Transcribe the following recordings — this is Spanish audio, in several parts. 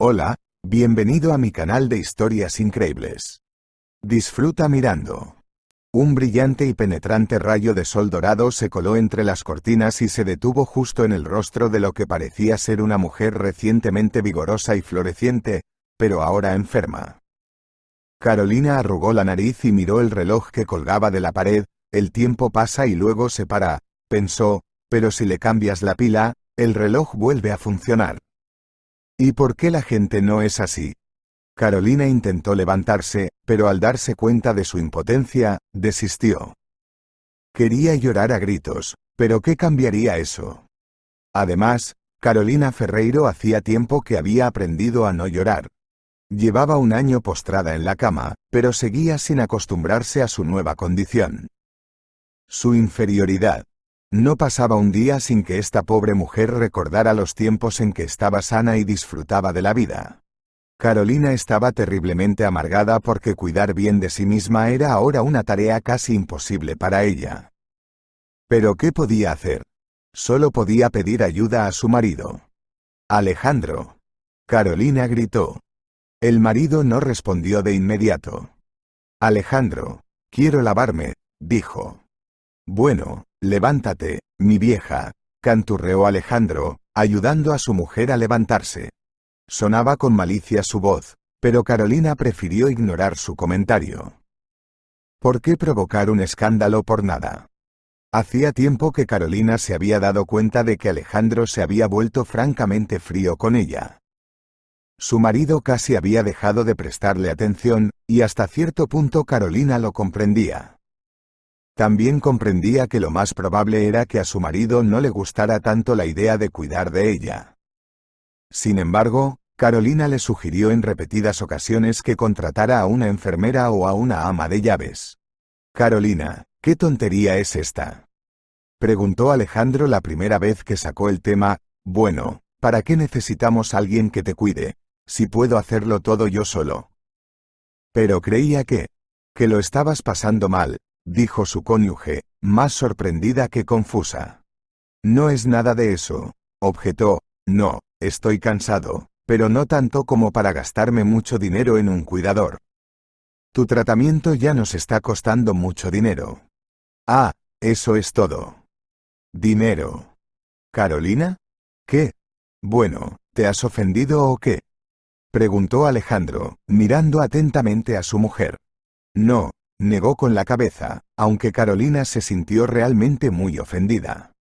Hola, bienvenido a mi canal de historias increíbles. Disfruta mirando. Un brillante y penetrante rayo de sol dorado se coló entre las cortinas y se detuvo justo en el rostro de lo que parecía ser una mujer recientemente vigorosa y floreciente, pero ahora enferma. Carolina arrugó la nariz y miró el reloj que colgaba de la pared. El tiempo pasa y luego se para, pensó, pero si le cambias la pila, el reloj vuelve a funcionar. ¿Y por qué la gente no es así? Carolina intentó levantarse, pero al darse cuenta de su impotencia, desistió. Quería llorar a gritos, pero ¿qué cambiaría eso? Además, Carolina Ferreiro hacía tiempo que había aprendido a no llorar. Llevaba un año postrada en la cama, pero seguía sin acostumbrarse a su nueva condición. Su inferioridad. No pasaba un día sin que esta pobre mujer recordara los tiempos en que estaba sana y disfrutaba de la vida. Carolina estaba terriblemente amargada porque cuidar bien de sí misma era ahora una tarea casi imposible para ella. ¿Pero qué podía hacer? Solo podía pedir ayuda a su marido. Alejandro. Carolina gritó. El marido no respondió de inmediato. Alejandro, quiero lavarme, dijo. Bueno, levántate, mi vieja, canturreó Alejandro, ayudando a su mujer a levantarse. Sonaba con malicia su voz, pero Carolina prefirió ignorar su comentario. ¿Por qué provocar un escándalo por nada? Hacía tiempo que Carolina se había dado cuenta de que Alejandro se había vuelto francamente frío con ella. Su marido casi había dejado de prestarle atención, y hasta cierto punto Carolina lo comprendía. También comprendía que lo más probable era que a su marido no le gustara tanto la idea de cuidar de ella. Sin embargo, Carolina le sugirió en repetidas ocasiones que contratara a una enfermera o a una ama de llaves. Carolina, ¿qué tontería es esta? Preguntó Alejandro la primera vez que sacó el tema. Bueno, ¿para qué necesitamos a alguien que te cuide, si puedo hacerlo todo yo solo? Pero creía que lo estabas pasando mal, dijo su cónyuge, más sorprendida que confusa. No es nada de eso, objetó. No, estoy cansado, pero no tanto como para gastarme mucho dinero en un cuidador. Tu tratamiento ya nos está costando mucho dinero. Ah, eso es todo. Dinero. ¿Carolina? ¿Qué? Bueno, ¿te has ofendido o qué? Preguntó Alejandro, mirando atentamente a su mujer. No, negó con la cabeza, aunque Carolina se sintió realmente muy ofendida.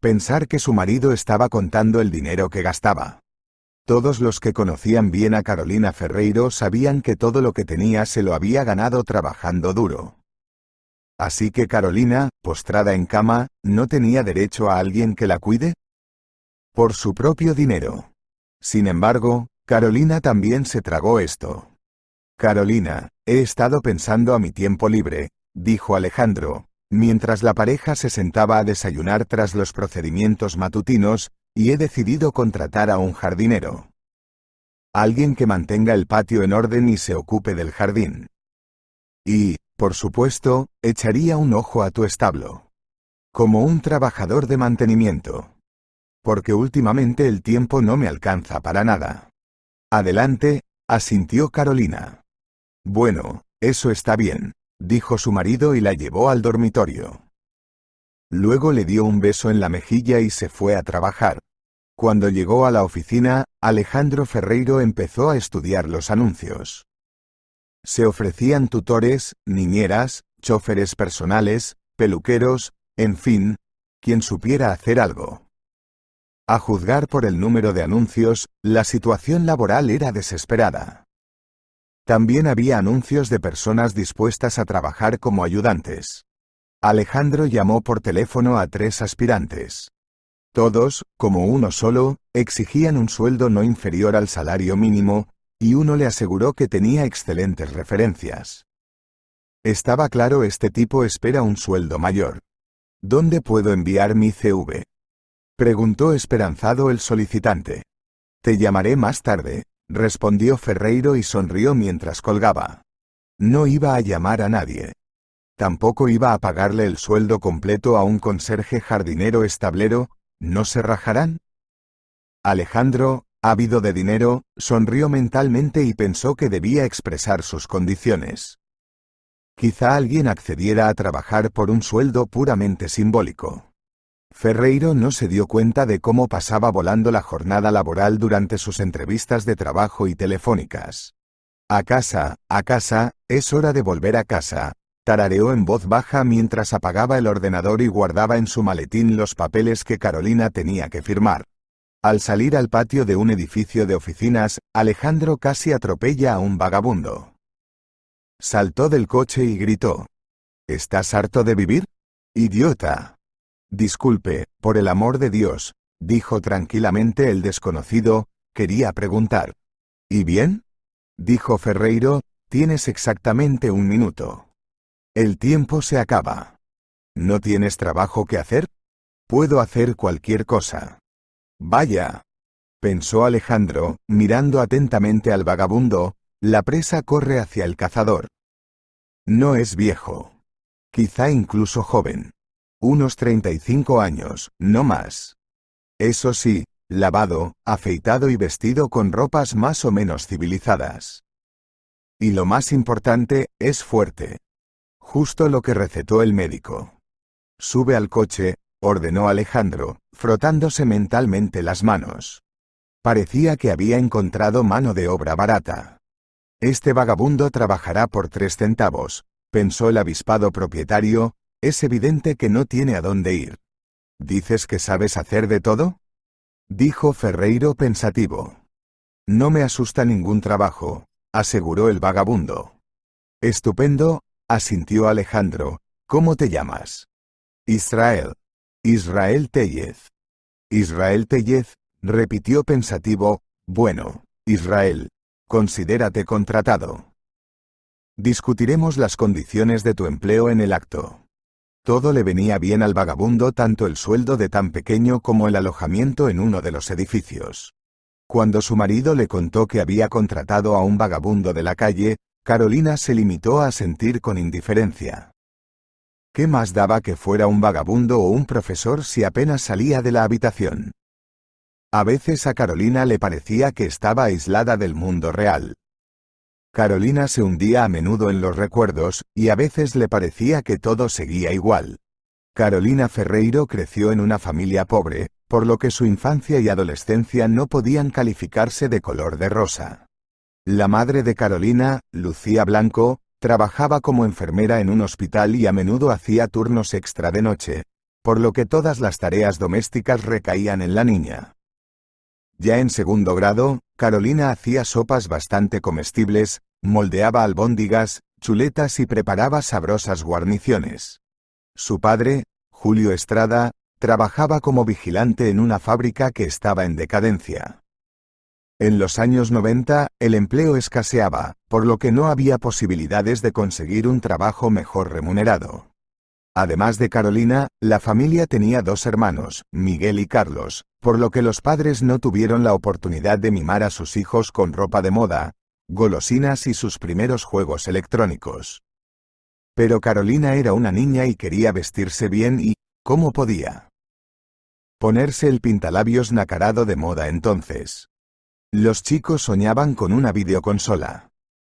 Pensar que su marido estaba contando el dinero que gastaba. Todos los que conocían bien a Carolina Ferreiro sabían que todo lo que tenía se lo había ganado trabajando duro. Así que Carolina, postrada en cama, ¿no tenía derecho a alguien que la cuide? Por su propio dinero. Sin embargo, Carolina también se tragó esto. Carolina, he estado pensando a mi tiempo libre, dijo Alejandro, mientras la pareja se sentaba a desayunar tras los procedimientos matutinos, y he decidido contratar a un jardinero. Alguien que mantenga el patio en orden y se ocupe del jardín. Y, por supuesto, echaría un ojo a tu establo. Como un trabajador de mantenimiento. Porque últimamente el tiempo no me alcanza para nada. Adelante, asintió Carolina. Bueno, eso está bien, dijo su marido y la llevó al dormitorio. Luego le dio un beso en la mejilla y se fue a trabajar. Cuando llegó a la oficina, Alejandro Ferreiro empezó a estudiar los anuncios. Se ofrecían tutores, niñeras, choferes personales, peluqueros, en fin, quien supiera hacer algo. A juzgar por el número de anuncios, la situación laboral era desesperada. También había anuncios de personas dispuestas a trabajar como ayudantes. Alejandro llamó por teléfono a 3 aspirantes. Todos, como uno solo, exigían un sueldo no inferior al salario mínimo, y uno le aseguró que tenía excelentes referencias. Estaba claro, este tipo espera un sueldo mayor. ¿Dónde puedo enviar mi CV? Preguntó esperanzado el solicitante. Te llamaré más tarde, respondió Ferreiro y sonrió mientras colgaba. No iba a llamar a nadie. Tampoco iba a pagarle el sueldo completo a un conserje jardinero establero. ¿No se rajarán? Alejandro, Ávido de dinero, sonrió mentalmente y pensó que debía expresar sus condiciones. Quizá alguien accediera a trabajar por un sueldo puramente simbólico. Ferreiro no se dio cuenta de cómo pasaba volando la jornada laboral durante sus entrevistas de trabajo y telefónicas. A casa, es hora de volver a casa, tarareó en voz baja mientras apagaba el ordenador y guardaba en su maletín los papeles que Carolina tenía que firmar. Al salir al patio de un edificio de oficinas, Alejandro casi atropella a un vagabundo. Saltó del coche y gritó: ¿Estás harto de vivir? ¡Idiota! Disculpe, por el amor de Dios, dijo tranquilamente el desconocido, quería preguntar. ¿Y bien? Dijo Ferreiro, tienes exactamente 1 minuto. El tiempo se acaba. ¿No tienes trabajo que hacer? Puedo hacer cualquier cosa. Vaya, pensó Alejandro, mirando atentamente al vagabundo, la presa corre hacia el cazador. No es viejo. Quizá incluso joven. Unos 35 años, no más. Eso sí, lavado, afeitado y vestido con ropas más o menos civilizadas. Y lo más importante, es fuerte. Justo lo que recetó el médico. Sube al coche, ordenó Alejandro, frotándose mentalmente las manos. Parecía que había encontrado mano de obra barata. Este vagabundo trabajará por 3 centavos, pensó el avispado propietario, es evidente que no tiene a dónde ir. ¿Dices que sabes hacer de todo? Dijo Ferreiro pensativo. No me asusta ningún trabajo, aseguró el vagabundo. Estupendo, asintió Alejandro. ¿Cómo te llamas? Israel. Israel Tellez. Israel Tellez, repitió pensativo. Bueno, Israel, considérate contratado. Discutiremos las condiciones de tu empleo en el acto. Todo le venía bien al vagabundo, tanto el sueldo de tan pequeño como el alojamiento en uno de los edificios. Cuando su marido le contó que había contratado a un vagabundo de la calle, Carolina se limitó a asentir con indiferencia. ¿Qué más daba que fuera un vagabundo o un profesor si apenas salía de la habitación? A veces a Carolina le parecía que estaba aislada del mundo real. Carolina se hundía a menudo en los recuerdos, y a veces le parecía que todo seguía igual. Carolina Ferreiro creció en una familia pobre, por lo que su infancia y adolescencia no podían calificarse de color de rosa. La madre de Carolina, Lucía Blanco, trabajaba como enfermera en un hospital y a menudo hacía turnos extra de noche, por lo que todas las tareas domésticas recaían en la niña. Ya en 2º grado, Carolina hacía sopas bastante comestibles, moldeaba albóndigas, chuletas y preparaba sabrosas guarniciones. Su padre, Julio Estrada, trabajaba como vigilante en una fábrica que estaba en decadencia. En los años 90, el empleo escaseaba, por lo que no había posibilidades de conseguir un trabajo mejor remunerado. Además de Carolina, la familia tenía 2 hermanos, Miguel y Carlos, por lo que los padres no tuvieron la oportunidad de mimar a sus hijos con ropa de moda, golosinas y sus primeros juegos electrónicos. Pero Carolina era una niña y quería vestirse bien y, ¿cómo podía? Ponerse el pintalabios nacarado de moda entonces. Los chicos soñaban con una videoconsola.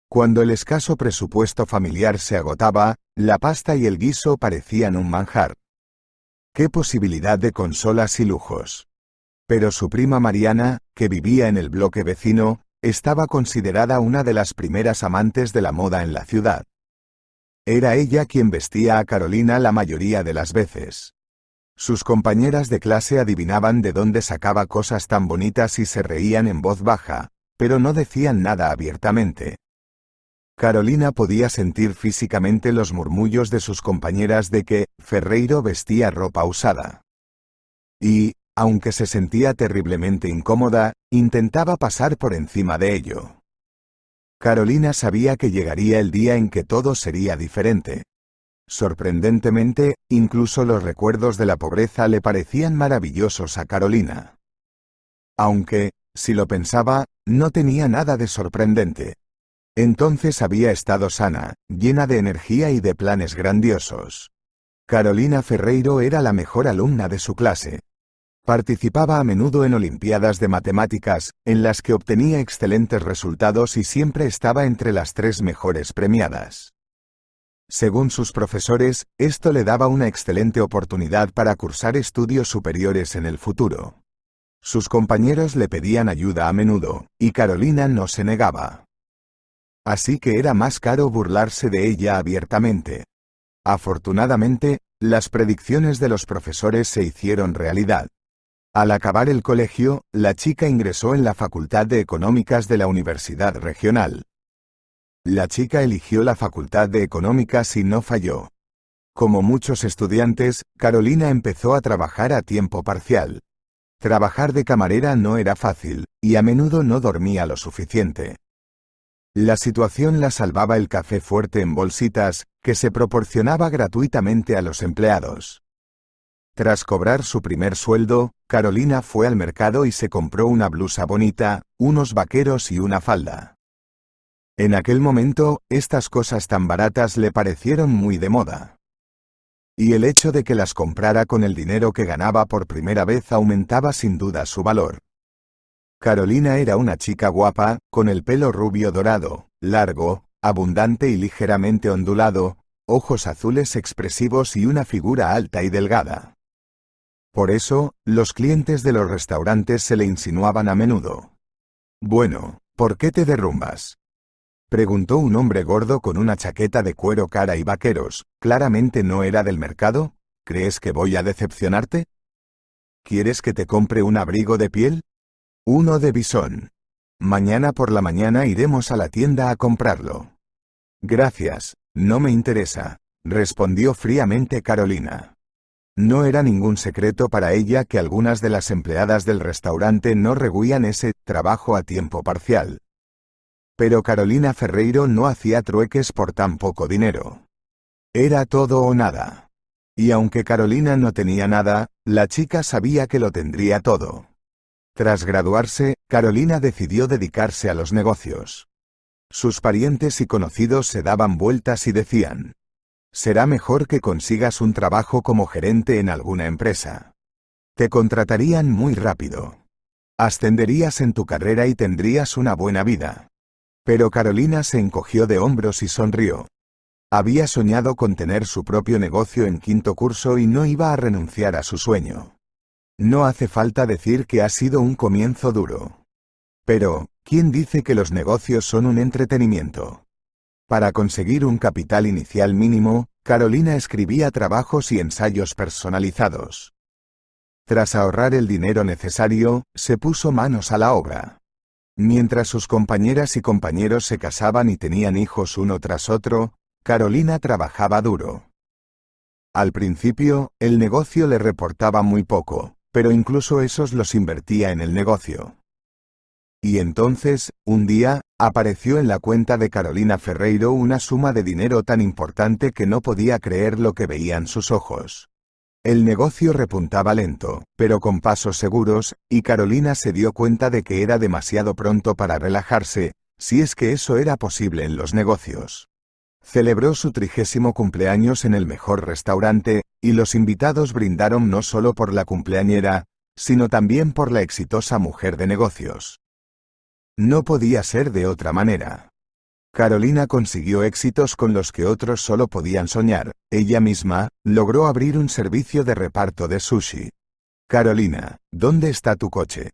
Cuando el escaso presupuesto familiar se agotaba, la pasta y el guiso parecían un manjar. ¡Qué posibilidad de consolas y lujos! Pero su prima Mariana, que vivía en el bloque vecino, estaba considerada una de las primeras amantes de la moda en la ciudad. Era ella quien vestía a Carolina la mayoría de las veces. Sus compañeras de clase adivinaban de dónde sacaba cosas tan bonitas y se reían en voz baja, pero no decían nada abiertamente. Carolina podía sentir físicamente los murmullos de sus compañeras de que Ferreiro vestía ropa usada. Y, aunque se sentía terriblemente incómoda, intentaba pasar por encima de ello. Carolina sabía que llegaría el día en que todo sería diferente. Sorprendentemente, incluso los recuerdos de la pobreza le parecían maravillosos a Carolina. Aunque, si lo pensaba, no tenía nada de sorprendente. Entonces había estado sana, llena de energía y de planes grandiosos. Carolina Ferreiro era la mejor alumna de su clase. Participaba a menudo en olimpiadas de matemáticas, en las que obtenía excelentes resultados y siempre estaba entre las 3 mejores premiadas. Según sus profesores, esto le daba una excelente oportunidad para cursar estudios superiores en el futuro. Sus compañeros le pedían ayuda a menudo, y Carolina no se negaba. Así que era más caro burlarse de ella abiertamente. Afortunadamente, las predicciones de los profesores se hicieron realidad. Al acabar el colegio, la chica ingresó en la Facultad de Económicas de la Universidad Regional. La chica eligió la Facultad de Económicas y no falló. Como muchos estudiantes, Carolina empezó a trabajar a tiempo parcial. Trabajar de camarera no era fácil, y a menudo no dormía lo suficiente. La situación la salvaba el café fuerte en bolsitas, que se proporcionaba gratuitamente a los empleados. Tras cobrar su primer sueldo, Carolina fue al mercado y se compró una blusa bonita, unos vaqueros y una falda. En aquel momento, estas cosas tan baratas le parecieron muy de moda. Y el hecho de que las comprara con el dinero que ganaba por primera vez aumentaba sin duda su valor. Carolina era una chica guapa, con el pelo rubio dorado, largo, abundante y ligeramente ondulado, ojos azules expresivos y una figura alta y delgada. Por eso, los clientes de los restaurantes se le insinuaban a menudo. «Bueno, ¿por qué te derrumbas?», preguntó un hombre gordo con una chaqueta de cuero cara y vaqueros. «¿Claramente no era del mercado? ¿Crees que voy a decepcionarte? ¿Quieres que te compre un abrigo de piel? Uno de bisón. Mañana por la mañana iremos a la tienda a comprarlo». «Gracias, no me interesa», respondió fríamente Carolina. No era ningún secreto para ella que algunas de las empleadas del restaurante no rehuían ese trabajo a tiempo parcial. Pero Carolina Ferreiro no hacía trueques por tan poco dinero. Era todo o nada. Y aunque Carolina no tenía nada, la chica sabía que lo tendría todo. Tras graduarse, Carolina decidió dedicarse a los negocios. Sus parientes y conocidos se daban vueltas y decían: «Será mejor que consigas un trabajo como gerente en alguna empresa. Te contratarían muy rápido. Ascenderías en tu carrera y tendrías una buena vida». Pero Carolina se encogió de hombros y sonrió. Había soñado con tener su propio negocio en quinto curso y no iba a renunciar a su sueño. No hace falta decir que ha sido un comienzo duro. Pero, ¿quién dice que los negocios son un entretenimiento? Para conseguir un capital inicial mínimo, Carolina escribía trabajos y ensayos personalizados. Tras ahorrar el dinero necesario, se puso manos a la obra. Mientras sus compañeras y compañeros se casaban y tenían hijos uno tras otro, Carolina trabajaba duro. Al principio, el negocio le reportaba muy poco, pero incluso esos los invertía en el negocio. Y entonces, un día, apareció en la cuenta de Carolina Ferreiro una suma de dinero tan importante que no podía creer lo que veían sus ojos. El negocio repuntaba lento, pero con pasos seguros, y Carolina se dio cuenta de que era demasiado pronto para relajarse, si es que eso era posible en los negocios. Celebró su 30º cumpleaños en el mejor restaurante, y los invitados brindaron no solo por la cumpleañera, sino también por la exitosa mujer de negocios. No podía ser de otra manera. Carolina consiguió éxitos con los que otros solo podían soñar. Ella misma logró abrir un servicio de reparto de sushi. «Carolina, ¿dónde está tu coche?»,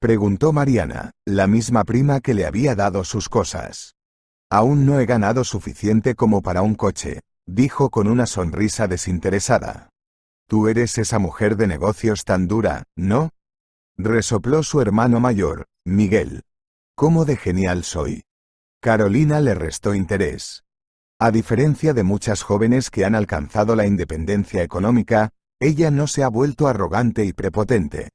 preguntó Mariana, la misma prima que le había dado sus cosas. «Aún no he ganado suficiente como para un coche», dijo con una sonrisa desinteresada. «Tú eres esa mujer de negocios tan dura, ¿no?», resopló su hermano mayor, Miguel. «¿Cómo de genial soy?». Carolina le restó interés. A diferencia de muchas jóvenes que han alcanzado la independencia económica, ella no se ha vuelto arrogante y prepotente.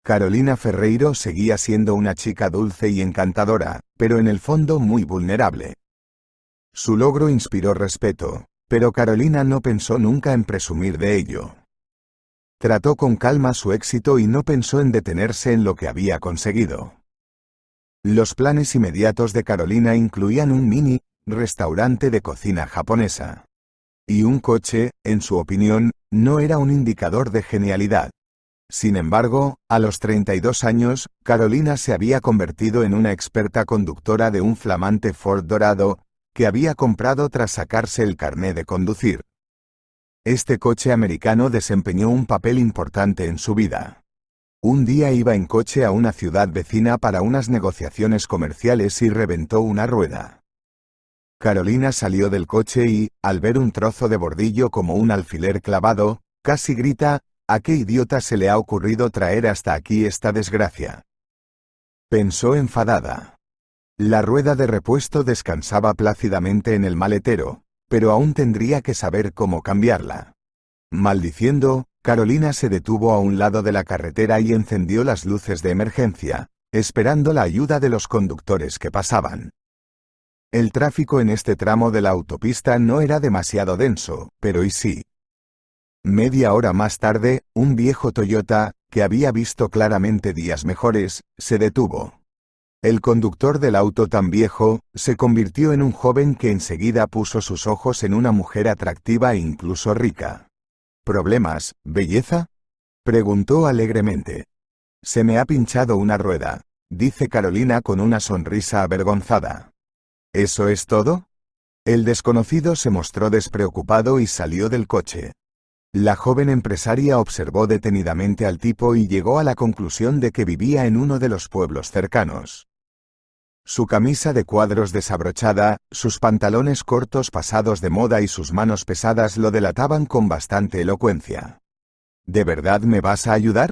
Carolina Ferreiro seguía siendo una chica dulce y encantadora, pero en el fondo muy vulnerable. Su logro inspiró respeto, pero Carolina no pensó nunca en presumir de ello. Trató con calma su éxito y no pensó en detenerse en lo que había conseguido. Los planes inmediatos de Carolina incluían un mini restaurante de cocina japonesa. Y un coche, en su opinión, no era un indicador de genialidad. Sin embargo, a los 32 años, Carolina se había convertido en una experta conductora de un flamante Ford dorado, que había comprado tras sacarse el carné de conducir. Este coche americano desempeñó un papel importante en su vida. Un día iba en coche a una ciudad vecina para unas negociaciones comerciales y reventó una rueda. Carolina salió del coche y, al ver un trozo de bordillo como un alfiler clavado, casi grita: ¿a qué idiota se le ha ocurrido traer hasta aquí esta desgracia? Pensó enfadada. La rueda de repuesto descansaba plácidamente en el maletero, pero aún tendría que saber cómo cambiarla. Maldiciendo, Carolina se detuvo a un lado de la carretera y encendió las luces de emergencia, esperando la ayuda de los conductores que pasaban. El tráfico en este tramo de la autopista no era demasiado denso, pero ¿y sí? Media hora más tarde, un viejo Toyota, que había visto claramente días mejores, se detuvo. El conductor del auto tan viejo, se convirtió en un joven que enseguida puso sus ojos en una mujer atractiva e incluso rica. ¿Problemas, belleza?, preguntó alegremente. Se me ha pinchado una rueda, dice Carolina con una sonrisa avergonzada. ¿Eso es todo? El desconocido se mostró despreocupado y salió del coche. La joven empresaria observó detenidamente al tipo y llegó a la conclusión de que vivía en uno de los pueblos cercanos. Su camisa de cuadros desabrochada, sus pantalones cortos pasados de moda y sus manos pesadas lo delataban con bastante elocuencia. ¿De verdad me vas a ayudar?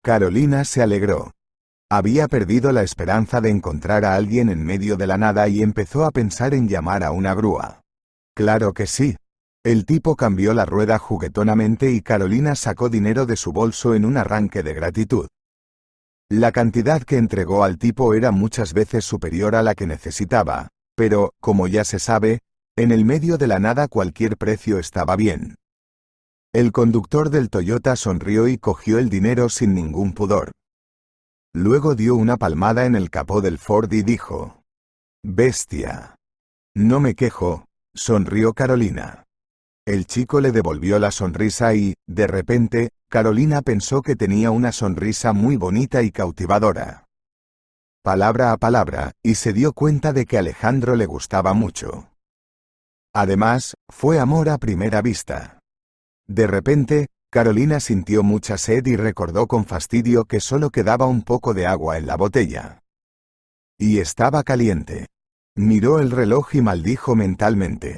Carolina se alegró. Había perdido la esperanza de encontrar a alguien en medio de la nada y empezó a pensar en llamar a una grúa. Claro que sí. El tipo cambió la rueda juguetonamente y Carolina sacó dinero de su bolso en un arranque de gratitud. La cantidad que entregó al tipo era muchas veces superior a la que necesitaba, pero, como ya se sabe, en el medio de la nada cualquier precio estaba bien. El conductor del Toyota sonrió y cogió el dinero sin ningún pudor. Luego dio una palmada en el capó del Ford y dijo: «Bestia». «No me quejo», sonrió Carolina. El chico le devolvió la sonrisa y, de repente, Carolina pensó que tenía una sonrisa muy bonita y cautivadora. Palabra a palabra, y se dio cuenta de que Alejandro le gustaba mucho. Además, fue amor a primera vista. De repente, Carolina sintió mucha sed y recordó con fastidio que solo quedaba un poco de agua en la botella. Y estaba caliente. Miró el reloj y maldijo mentalmente.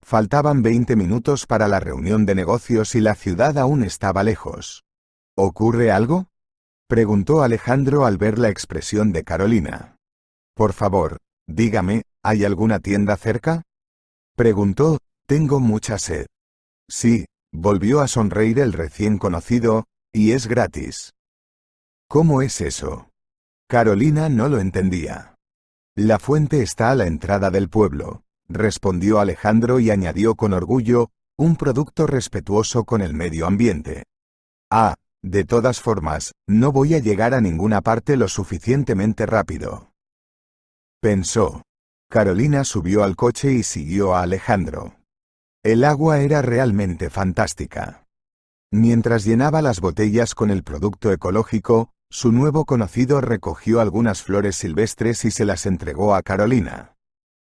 Faltaban 20 minutos para la reunión de negocios y la ciudad aún estaba lejos. ¿Ocurre algo?, preguntó Alejandro al ver la expresión de Carolina. Por favor, dígame, ¿hay alguna tienda cerca?, preguntó. Tengo mucha sed. Sí, volvió a sonreír el recién conocido, y es gratis. ¿Cómo es eso? Carolina no lo entendía. La fuente está a la entrada del pueblo, respondió Alejandro y añadió con orgullo: un producto respetuoso con el medio ambiente. Ah, de todas formas, no voy a llegar a ninguna parte lo suficientemente rápido, pensó. Carolina subió al coche y siguió a Alejandro. El agua era realmente fantástica. Mientras llenaba las botellas con el producto ecológico, su nuevo conocido recogió algunas flores silvestres y se las entregó a Carolina.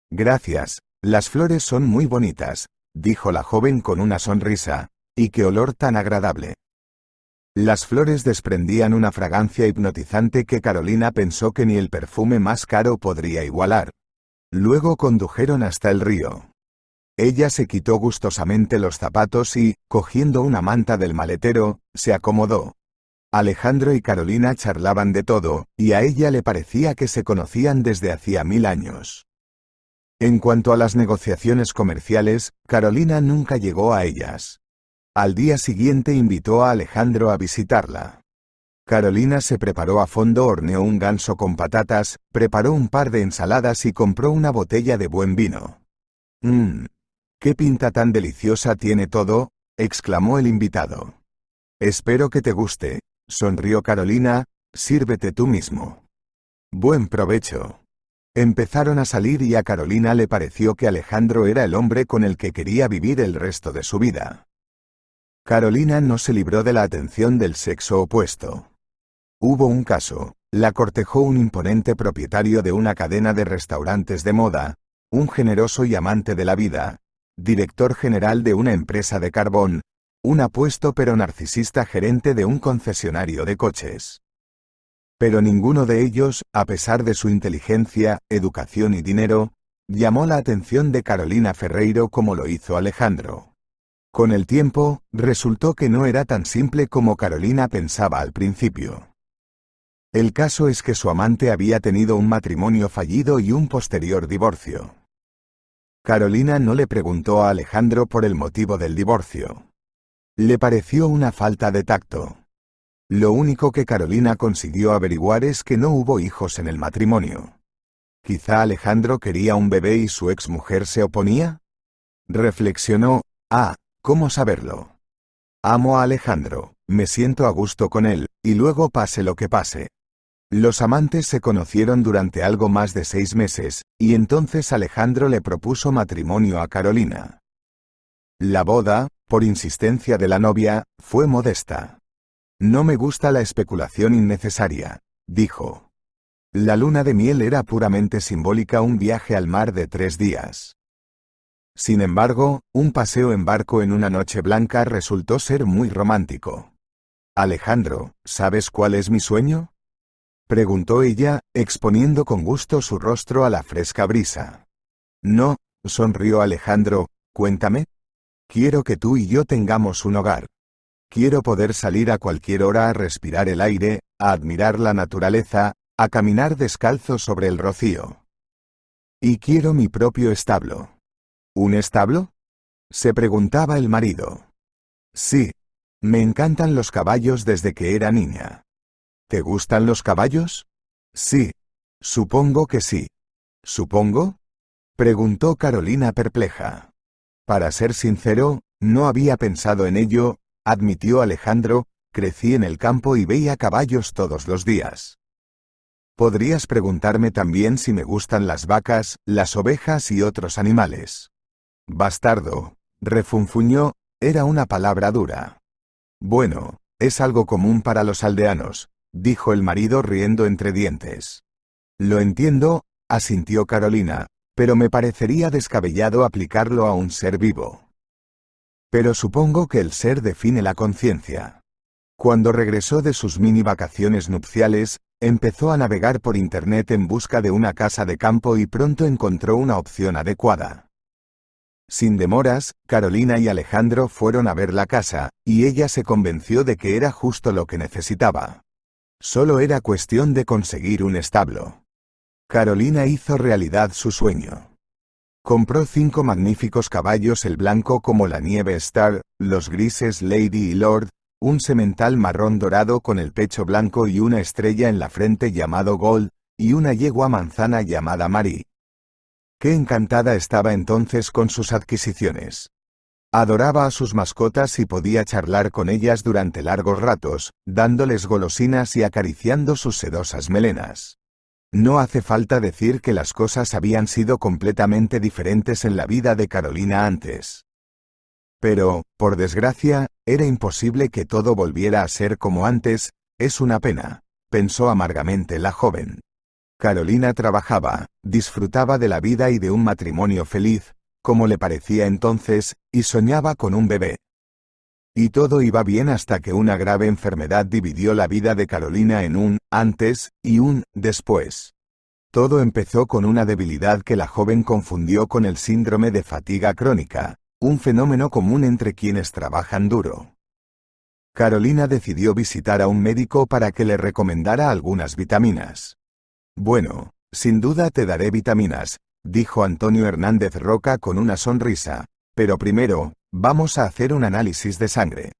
Gracias, las flores son muy bonitas, dijo la joven con una sonrisa. Y qué olor tan agradable. Las flores desprendían una fragancia hipnotizante que Carolina pensó que ni el perfume más caro podría igualar. Luego condujeron hasta el río. Ella se quitó gustosamente los zapatos y, cogiendo una manta del maletero, se acomodó. Alejandro y Carolina charlaban de todo, y a ella le parecía que se conocían desde hacía 1000 años. En cuanto a las negociaciones comerciales, Carolina nunca llegó a ellas. Al día siguiente invitó a Alejandro a visitarla. Carolina se preparó a fondo, horneó un ganso con patatas, preparó un par de ensaladas y compró una botella de buen vino. «¡Qué pinta tan deliciosa tiene todo!», exclamó el invitado. «Espero que te guste», sonrió Carolina. «Sírvete tú mismo». «Buen provecho». Empezaron a salir y a Carolina le pareció que Alejandro era el hombre con el que quería vivir el resto de su vida. Carolina no se libró de la atención del sexo opuesto. Hubo un caso, la cortejó un imponente propietario de una cadena de restaurantes de moda, un generoso y amante de la vida, director general de una empresa de carbón, un apuesto pero narcisista gerente de un concesionario de coches. Pero ninguno de ellos, a pesar de su inteligencia, educación y dinero, llamó la atención de Carolina Ferreiro como lo hizo Alejandro. Con el tiempo, resultó que no era tan simple como Carolina pensaba al principio. El caso es que su amante había tenido un matrimonio fallido y un posterior divorcio. Carolina no le preguntó a Alejandro por el motivo del divorcio. Le pareció una falta de tacto. Lo único que Carolina consiguió averiguar es que no hubo hijos en el matrimonio. ¿Quizá Alejandro quería un bebé y su exmujer se oponía? Reflexionó, ¿cómo saberlo? Amo a Alejandro, me siento a gusto con él, y luego pase lo que pase. Los amantes se conocieron durante algo más de 6 meses, y entonces Alejandro le propuso matrimonio a Carolina. La boda, por insistencia de la novia, fue modesta. No me gusta la especulación innecesaria, dijo. La luna de miel era puramente simbólica, un viaje al mar de 3 días. Sin embargo, un paseo en barco en una noche blanca resultó ser muy romántico. Alejandro, ¿sabes cuál es mi sueño?, preguntó ella, exponiendo con gusto su rostro a la fresca brisa. No, sonrió Alejandro, cuéntame. Quiero que tú y yo tengamos un hogar. Quiero poder salir a cualquier hora a respirar el aire, a admirar la naturaleza, a caminar descalzo sobre el rocío. Y quiero mi propio establo. ¿Un establo?, se preguntaba el marido. Sí. Me encantan los caballos desde que era niña. ¿Te gustan los caballos? Sí. Supongo que sí. ¿Supongo?, preguntó Carolina perpleja. Para ser sincero, no había pensado en ello, admitió Alejandro, crecí en el campo y veía caballos todos los días. Podrías preguntarme también si me gustan las vacas, las ovejas y otros animales. Bastardo, refunfuñó, era una palabra dura. Bueno, es algo común para los aldeanos, dijo el marido riendo entre dientes. Lo entiendo, asintió Carolina, pero me parecería descabellado aplicarlo a un ser vivo. Pero supongo que el ser define la conciencia. Cuando regresó de sus mini vacaciones nupciales, empezó a navegar por internet en busca de una casa de campo y pronto encontró una opción adecuada. Sin demoras, Carolina y Alejandro fueron a ver la casa, y ella se convenció de que era justo lo que necesitaba. Solo era cuestión de conseguir un establo. Carolina hizo realidad su sueño. Compró 5 magníficos caballos, el blanco como la nieve Star, los grises Lady y Lord, un semental marrón dorado con el pecho blanco y una estrella en la frente llamado Gold, y una yegua manzana llamada Mary. Qué encantada estaba entonces con sus adquisiciones. Adoraba a sus mascotas y podía charlar con ellas durante largos ratos, dándoles golosinas y acariciando sus sedosas melenas. No hace falta decir que las cosas habían sido completamente diferentes en la vida de Carolina antes. Pero, por desgracia, era imposible que todo volviera a ser como antes. Es una pena, pensó amargamente la joven. Carolina trabajaba, disfrutaba de la vida y de un matrimonio feliz, como le parecía entonces, y soñaba con un bebé. Y todo iba bien hasta que una grave enfermedad dividió la vida de Carolina en un antes y un después. Todo empezó con una debilidad que la joven confundió con el síndrome de fatiga crónica, un fenómeno común entre quienes trabajan duro. Carolina decidió visitar a un médico para que le recomendara algunas vitaminas. Bueno, sin duda te daré vitaminas, dijo Antonio Hernández Roca con una sonrisa, pero primero, vamos a hacer un análisis de sangre.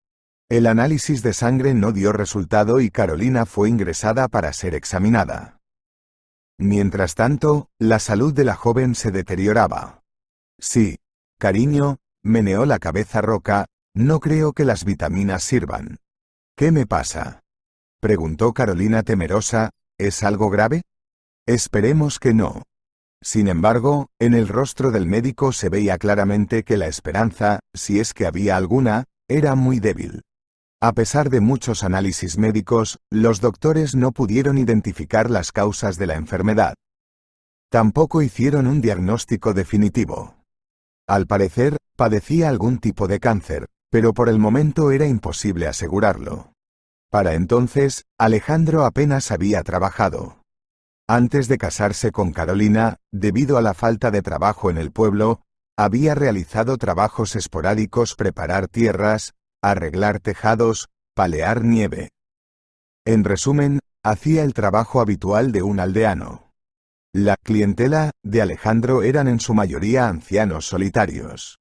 El análisis de sangre no dio resultado y Carolina fue ingresada para ser examinada. Mientras tanto, la salud de la joven se deterioraba. Sí, cariño, meneó la cabeza Roca, no creo que las vitaminas sirvan. ¿Qué me pasa?, preguntó Carolina temerosa, ¿es algo grave? Esperemos que no. Sin embargo, en el rostro del médico se veía claramente que la esperanza, si es que había alguna, era muy débil. A pesar de muchos análisis médicos, los doctores no pudieron identificar las causas de la enfermedad. Tampoco hicieron un diagnóstico definitivo. Al parecer, padecía algún tipo de cáncer, pero por el momento era imposible asegurarlo. Para entonces, Alejandro apenas había trabajado. Antes de casarse con Carolina, debido a la falta de trabajo en el pueblo, había realizado trabajos esporádicos: preparar tierras, arreglar tejados, palear nieve. En resumen, hacía el trabajo habitual de un aldeano. La clientela de Alejandro eran en su mayoría ancianos solitarios.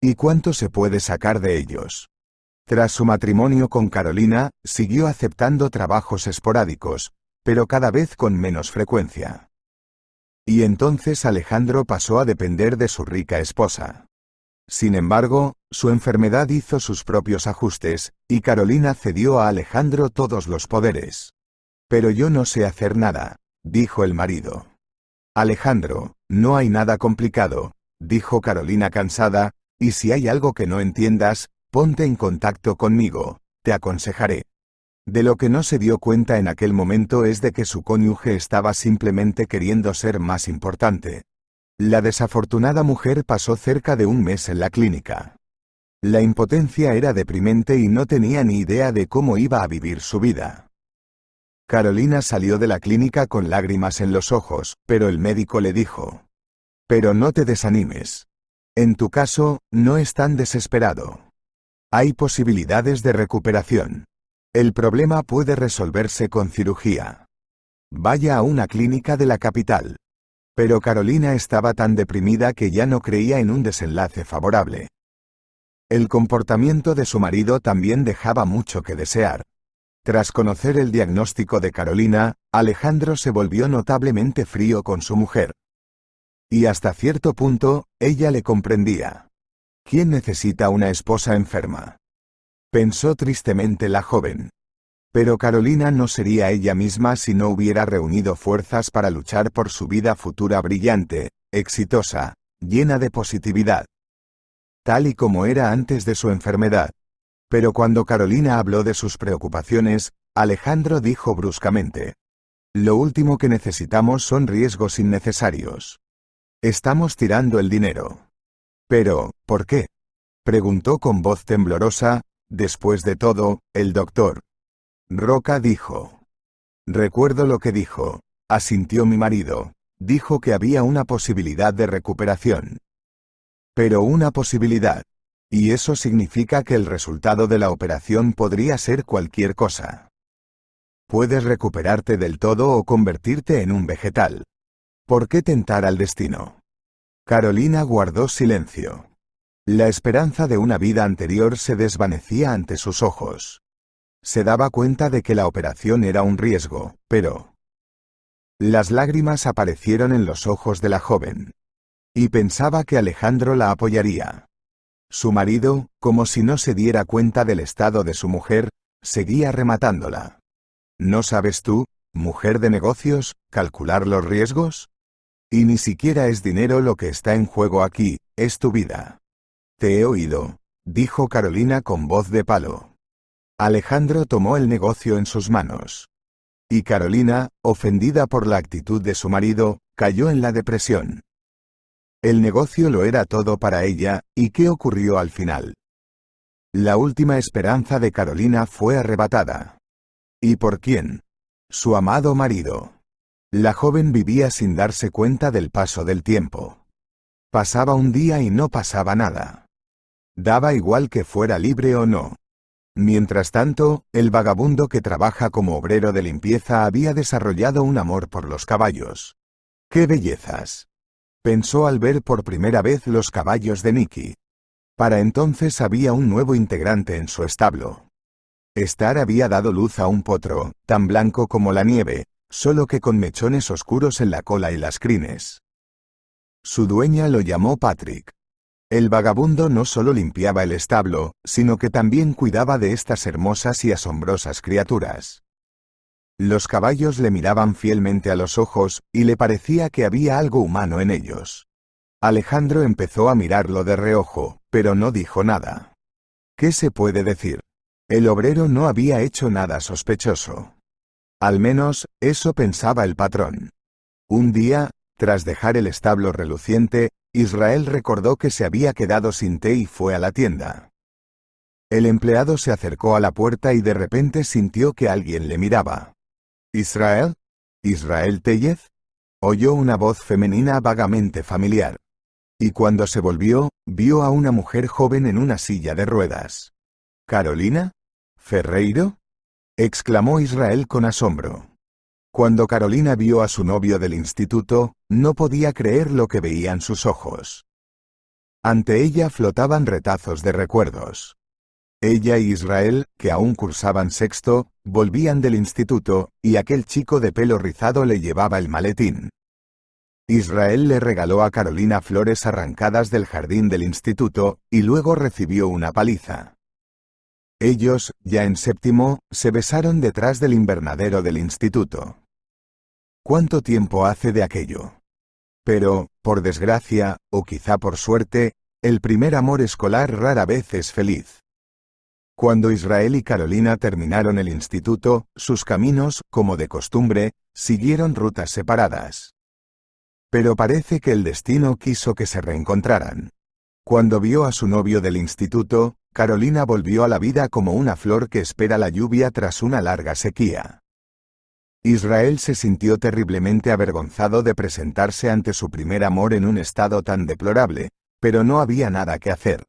¿Y cuánto se puede sacar de ellos? Tras su matrimonio con Carolina, siguió aceptando trabajos esporádicos, pero cada vez con menos frecuencia. Y entonces Alejandro pasó a depender de su rica esposa. Sin embargo, su enfermedad hizo sus propios ajustes, y Carolina cedió a Alejandro todos los poderes. Pero yo no sé hacer nada, dijo el marido. Alejandro, no hay nada complicado, dijo Carolina cansada, y si hay algo que no entiendas, ponte en contacto conmigo, te aconsejaré. De lo que no se dio cuenta en aquel momento es de que su cónyuge estaba simplemente queriendo ser más importante. La desafortunada mujer pasó cerca de un mes en la clínica. La impotencia era deprimente y no tenía ni idea de cómo iba a vivir su vida. Carolina salió de la clínica con lágrimas en los ojos, pero el médico le dijo: «Pero no te desanimes. En tu caso, no es tan desesperado. Hay posibilidades de recuperación. El problema puede resolverse con cirugía. Vaya a una clínica de la capital». Pero Carolina estaba tan deprimida que ya no creía en un desenlace favorable. El comportamiento de su marido también dejaba mucho que desear. Tras conocer el diagnóstico de Carolina, Alejandro se volvió notablemente frío con su mujer. Y hasta cierto punto, ella le comprendía. ¿Quién necesita una esposa enferma?, pensó tristemente la joven. Pero Carolina no sería ella misma si no hubiera reunido fuerzas para luchar por su vida futura brillante, exitosa, llena de positividad. Tal y como era antes de su enfermedad. Pero cuando Carolina habló de sus preocupaciones, Alejandro dijo bruscamente: «Lo último que necesitamos son riesgos innecesarios. Estamos tirando el dinero». «Pero, ¿por qué?», preguntó con voz temblorosa. «Después de todo, el doctor Roca dijo». «Recuerdo lo que dijo», asintió mi marido. «Dijo que había una posibilidad de recuperación». «Pero una posibilidad. Y eso significa que el resultado de la operación podría ser cualquier cosa. Puedes recuperarte del todo o convertirte en un vegetal. ¿Por qué tentar al destino?». Carolina guardó silencio. La esperanza de una vida anterior se desvanecía ante sus ojos. Se daba cuenta de que la operación era un riesgo, pero... Las lágrimas aparecieron en los ojos de la joven. Y pensaba que Alejandro la apoyaría. Su marido, como si no se diera cuenta del estado de su mujer, seguía rematándola. ¿No sabes tú, mujer de negocios, calcular los riesgos? Y ni siquiera es dinero lo que está en juego aquí, es tu vida. Te he oído, dijo Carolina con voz de palo. Alejandro tomó el negocio en sus manos. Y Carolina, ofendida por la actitud de su marido, cayó en la depresión. El negocio lo era todo para ella, ¿y qué ocurrió al final? La última esperanza de Carolina fue arrebatada. ¿Y por quién? Su amado marido. La joven vivía sin darse cuenta del paso del tiempo. Pasaba un día y no pasaba nada. Daba igual que fuera libre o no. Mientras tanto, el vagabundo que trabaja como obrero de limpieza había desarrollado un amor por los caballos. ¡Qué bellezas!, pensó al ver por primera vez los caballos de Nicky. Para entonces había un nuevo integrante en su establo. Star había dado luz a un potro, tan blanco como la nieve, solo que con mechones oscuros en la cola y las crines. Su dueña lo llamó Patrick. El vagabundo no solo limpiaba el establo, sino que también cuidaba de estas hermosas y asombrosas criaturas. Los caballos le miraban fielmente a los ojos, y le parecía que había algo humano en ellos. Alejandro empezó a mirarlo de reojo, pero no dijo nada. ¿Qué se puede decir? El obrero no había hecho nada sospechoso. Al menos, eso pensaba el patrón. Un día, tras dejar el establo reluciente, Israel recordó que se había quedado sin té y fue a la tienda. El empleado se acercó a la puerta y de repente sintió que alguien le miraba. ¿Israel? ¿Israel Tellez? Oyó una voz femenina vagamente familiar. Y cuando se volvió, vio a una mujer joven en una silla de ruedas. ¿Carolina? ¿Ferreiro? Exclamó Israel con asombro. Cuando Carolina vio a su novio del instituto, no podía creer lo que veían sus ojos. Ante ella flotaban retazos de recuerdos. Ella y Israel, que aún cursaban sexto, volvían del instituto, y aquel chico de pelo rizado le llevaba el maletín. Israel le regaló a Carolina flores arrancadas del jardín del instituto, y luego recibió una paliza. Ellos, ya en séptimo, se besaron detrás del invernadero del instituto. ¿Cuánto tiempo hace de aquello? Pero, por desgracia, o quizá por suerte, el primer amor escolar rara vez es feliz. Cuando Israel y Carolina terminaron el instituto, sus caminos, como de costumbre, siguieron rutas separadas. Pero parece que el destino quiso que se reencontraran. Cuando vio a su novio del instituto, Carolina volvió a la vida como una flor que espera la lluvia tras una larga sequía. Israel se sintió terriblemente avergonzado de presentarse ante su primer amor en un estado tan deplorable, pero no había nada que hacer.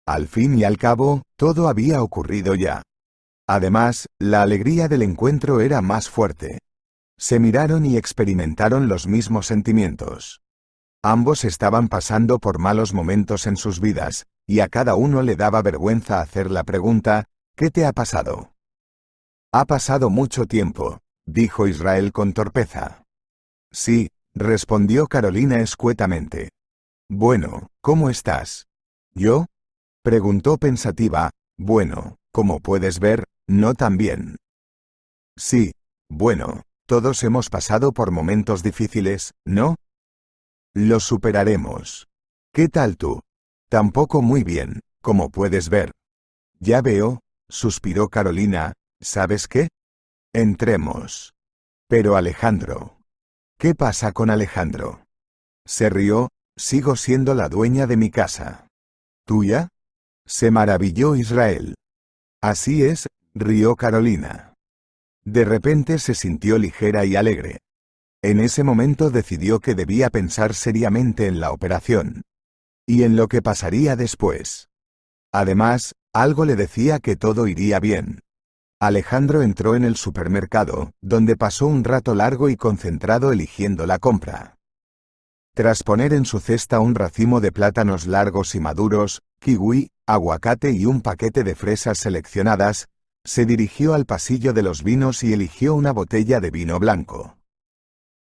Al fin y al cabo, todo había ocurrido ya. Además, la alegría del encuentro era más fuerte. Se miraron y experimentaron los mismos sentimientos. Ambos estaban pasando por malos momentos en sus vidas, y a cada uno le daba vergüenza hacer la pregunta, ¿qué te ha pasado? Ha pasado mucho tiempo, dijo Israel con torpeza. Sí, respondió Carolina escuetamente. Bueno, ¿cómo estás? ¿Yo? Preguntó pensativa. Bueno, como puedes ver, no tan bien. Sí, bueno, todos hemos pasado por momentos difíciles, ¿no? Los superaremos. ¿Qué tal tú? Tampoco muy bien, como puedes ver. Ya veo, suspiró Carolina, ¿sabes qué? Entremos. Pero Alejandro. ¿Qué pasa con Alejandro? Se rió, sigo siendo la dueña de mi casa. ¿Tuya? Se maravilló Israel. Así es, rió Carolina. De repente se sintió ligera y alegre. En ese momento decidió que debía pensar seriamente en la operación. Y en lo que pasaría después. Además, algo le decía que todo iría bien. Alejandro entró en el supermercado, donde pasó un rato largo y concentrado eligiendo la compra. Tras poner en su cesta un racimo de plátanos largos y maduros, kiwi, aguacate y un paquete de fresas seleccionadas, se dirigió al pasillo de los vinos y eligió una botella de vino blanco.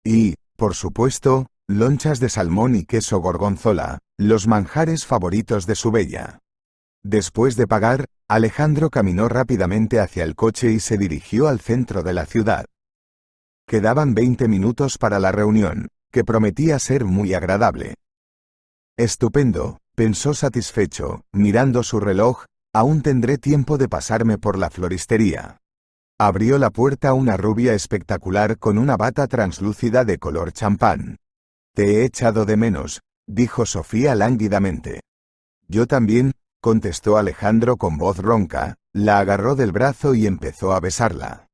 Y, por supuesto, lonchas de salmón y queso gorgonzola, los manjares favoritos de su bella. Después de pagar, Alejandro caminó rápidamente hacia el coche y se dirigió al centro de la ciudad. Quedaban 20 minutos para la reunión, que prometía ser muy agradable. Estupendo, pensó satisfecho, mirando su reloj, aún tendré tiempo de pasarme por la floristería. Abrió la puerta una rubia espectacular con una bata translúcida de color champán. Te he echado de menos, dijo Sofía lánguidamente. Yo también, contestó Alejandro con voz ronca, la agarró del brazo y empezó a besarla.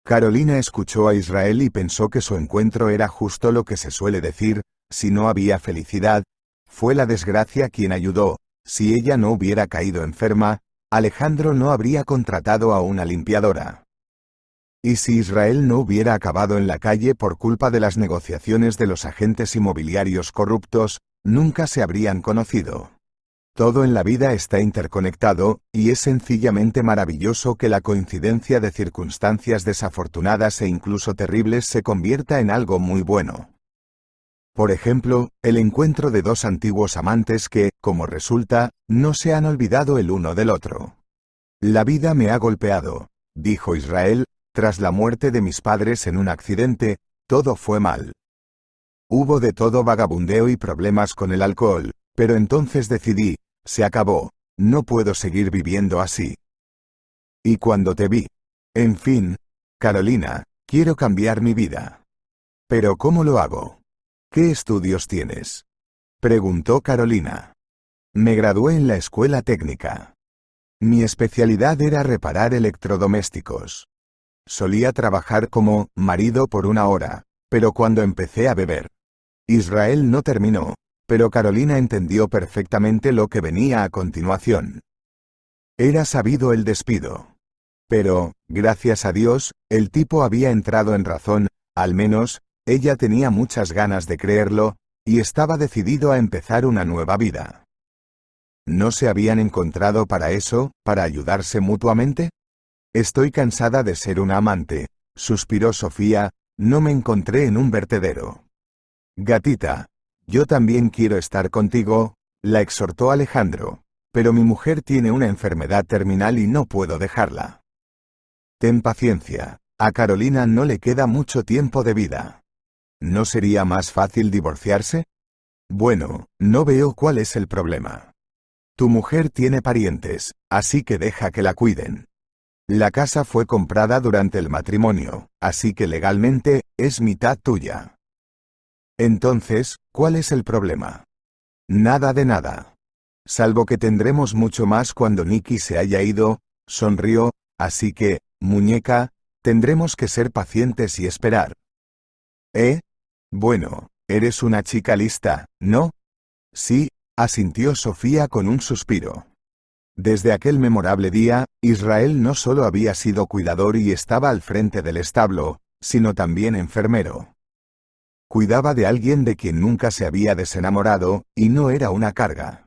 Carolina escuchó a Israel y pensó que su encuentro era justo lo que se suele decir, si no había felicidad, fue la desgracia quien ayudó, si ella no hubiera caído enferma, Alejandro no habría contratado a una limpiadora. Y si Israel no hubiera acabado en la calle por culpa de las negociaciones de los agentes inmobiliarios corruptos, nunca se habrían conocido. Todo en la vida está interconectado, y es sencillamente maravilloso que la coincidencia de circunstancias desafortunadas e incluso terribles se convierta en algo muy bueno. Por ejemplo, el encuentro de dos antiguos amantes que, como resulta, no se han olvidado el uno del otro. La vida me ha golpeado, dijo Israel, tras la muerte de mis padres en un accidente, todo fue mal. Hubo de todo vagabundeo y problemas con el alcohol, pero entonces decidí, se acabó, no puedo seguir viviendo así. Y cuando te vi. En fin, Carolina, quiero cambiar mi vida. ¿Pero cómo lo hago? ¿Qué estudios tienes? Preguntó Carolina. Me gradué en la escuela técnica. Mi especialidad era reparar electrodomésticos. Solía trabajar como marido por 1 hora, pero cuando empecé a beber. Israel no terminó, pero Carolina entendió perfectamente lo que venía a continuación. Era sabido el despido. Pero, gracias a Dios, el tipo había entrado en razón, al menos, ella tenía muchas ganas de creerlo, y estaba decidido a empezar una nueva vida. ¿No se habían encontrado para eso, para ayudarse mutuamente? Estoy cansada de ser una amante, suspiró Sofía, no me encontré en un vertedero. Gatita, yo también quiero estar contigo, la exhortó Alejandro, pero mi mujer tiene una enfermedad terminal y no puedo dejarla. Ten paciencia, a Carolina no le queda mucho tiempo de vida. ¿No sería más fácil divorciarse? Bueno, no veo cuál es el problema. Tu mujer tiene parientes, así que deja que la cuiden. La casa fue comprada durante el matrimonio, así que legalmente, es mitad tuya. Entonces, ¿cuál es el problema? Nada de nada. Salvo que tendremos mucho más cuando Nicky se haya ido, sonrió, así que, muñeca, tendremos que ser pacientes y esperar. Bueno, eres una chica lista, ¿no? Sí, asintió Sofía con un suspiro. Desde aquel memorable día, Israel no solo había sido cuidador y estaba al frente del establo, sino también enfermero. Cuidaba de alguien de quien nunca se había desenamorado, y no era una carga.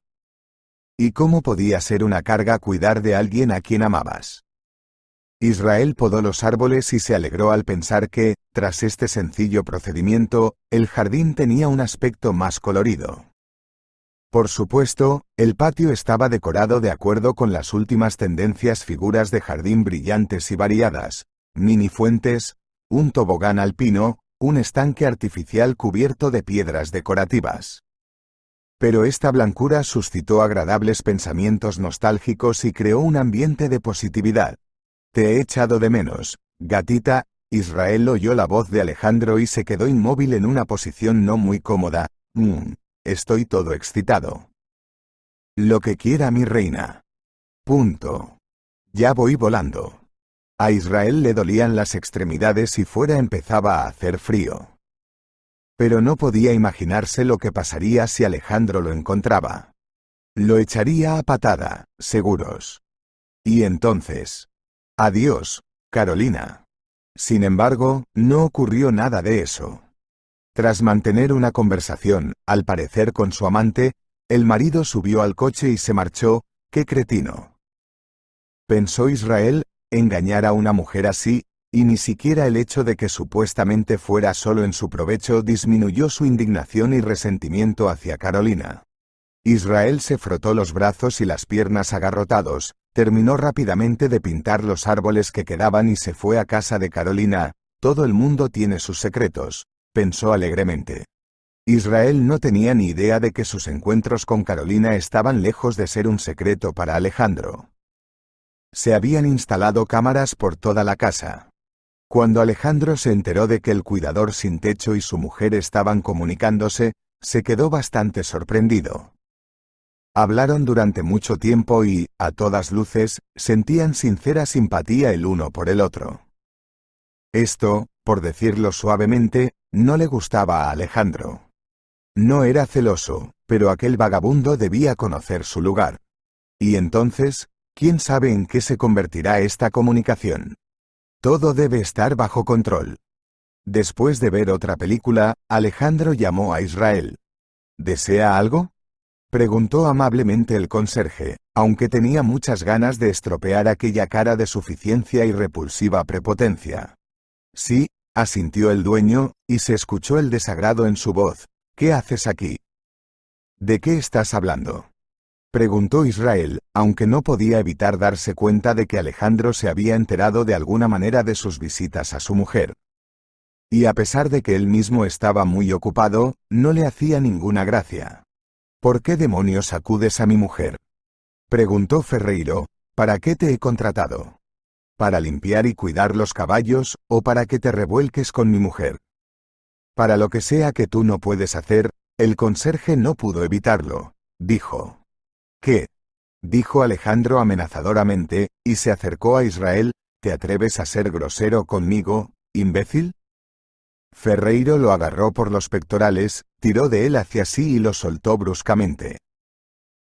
¿Y cómo podía ser una carga cuidar de alguien a quien amabas? Israel podó los árboles y se alegró al pensar que, tras este sencillo procedimiento, el jardín tenía un aspecto más colorido. Por supuesto, el patio estaba decorado de acuerdo con las últimas tendencias, figuras de jardín brillantes y variadas, mini fuentes, un tobogán alpino, un estanque artificial cubierto de piedras decorativas. Pero esta blancura suscitó agradables pensamientos nostálgicos y creó un ambiente de positividad. Te he echado de menos, gatita. Israel oyó la voz de Alejandro y se quedó inmóvil en una posición no muy cómoda. Estoy todo excitado. Lo que quiera mi reina. Punto. Ya voy volando. A Israel le dolían las extremidades y fuera empezaba a hacer frío. Pero no podía imaginarse lo que pasaría si Alejandro lo encontraba. Lo echaría a patada, seguros. Y entonces. Adiós, Carolina. Sin embargo, no ocurrió nada de eso. Tras mantener una conversación, al parecer con su amante, el marido subió al coche y se marchó. ¡Qué cretino! Pensó Israel, engañar a una mujer así, y ni siquiera el hecho de que supuestamente fuera solo en su provecho disminuyó su indignación y resentimiento hacia Carolina. Israel se frotó los brazos y las piernas agarrotados, terminó rápidamente de pintar los árboles que quedaban y se fue a casa de Carolina. Todo el mundo tiene sus secretos, pensó alegremente. Israel no tenía ni idea de que sus encuentros con Carolina estaban lejos de ser un secreto para Alejandro. Se habían instalado cámaras por toda la casa. Cuando Alejandro se enteró de que el cuidador sin techo y su mujer estaban comunicándose, se quedó bastante sorprendido. Hablaron durante mucho tiempo y, a todas luces, sentían sincera simpatía el uno por el otro. Esto, por decirlo suavemente, no le gustaba a Alejandro. No era celoso, pero aquel vagabundo debía conocer su lugar. Y entonces, ¿quién sabe en qué se convertirá esta comunicación? Todo debe estar bajo control. Después de ver otra película, Alejandro llamó a Israel. ¿Desea algo?, preguntó amablemente el conserje, aunque tenía muchas ganas de estropear aquella cara de suficiencia y repulsiva prepotencia. Sí, asintió el dueño, y se escuchó el desagrado en su voz. ¿Qué haces aquí? ¿De qué estás hablando?, preguntó Israel, aunque no podía evitar darse cuenta de que Alejandro se había enterado de alguna manera de sus visitas a su mujer. Y a pesar de que él mismo estaba muy ocupado, no le hacía ninguna gracia. ¿Por qué demonios acudes a mi mujer?, Preguntó Ferreiro. ¿Para qué te he contratado? ¿Para limpiar y cuidar los caballos, o para que te revuelques con mi mujer? Para lo que sea que tú no puedes hacer. El conserje no pudo evitarlo. Dijo. ¿Qué? Dijo Alejandro amenazadoramente, y se acercó a Israel. ¿Te atreves a ser grosero conmigo, imbécil? Ferreiro lo agarró por los pectorales, tiró de él hacia sí y lo soltó bruscamente.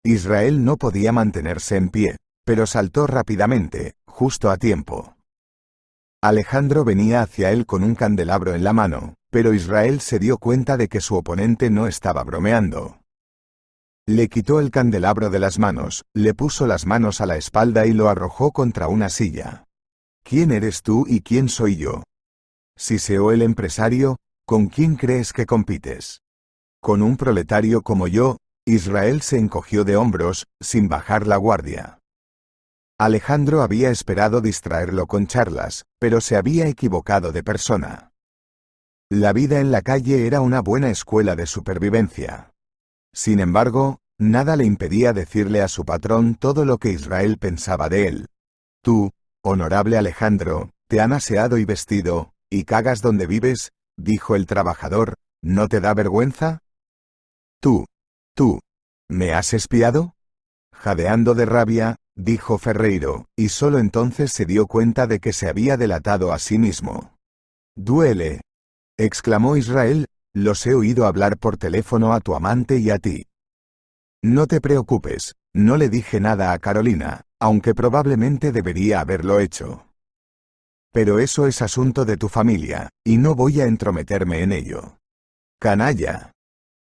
Israel no podía mantenerse en pie, pero saltó rápidamente, justo a tiempo. Alejandro venía hacia él con un candelabro en la mano, pero Israel se dio cuenta de que su oponente no estaba bromeando. Le quitó el candelabro de las manos, le puso las manos a la espalda y lo arrojó contra una silla. ¿Quién eres tú y quién soy yo? Siseó el empresario. ¿Con quién crees que compites? ¿Con un proletario como yo? Israel se encogió de hombros, sin bajar la guardia. Alejandro había esperado distraerlo con charlas, pero se había equivocado de persona. La vida en la calle era una buena escuela de supervivencia. Sin embargo, nada le impedía decirle a su patrón todo lo que Israel pensaba de él. Tú, honorable Alejandro, te han aseado y vestido, y cagas donde vives, dijo el trabajador. ¿No te da vergüenza? Tú, ¿me has espiado? Jadeando de rabia, dijo Ferreiro, y solo entonces se dio cuenta de que se había delatado a sí mismo. Duele, exclamó Israel. Los he oído hablar por teléfono a tu amante y a ti. No te preocupes, no le dije nada a Carolina, aunque probablemente debería haberlo hecho. Pero eso es asunto de tu familia, y no voy a entrometerme en ello. Canalla,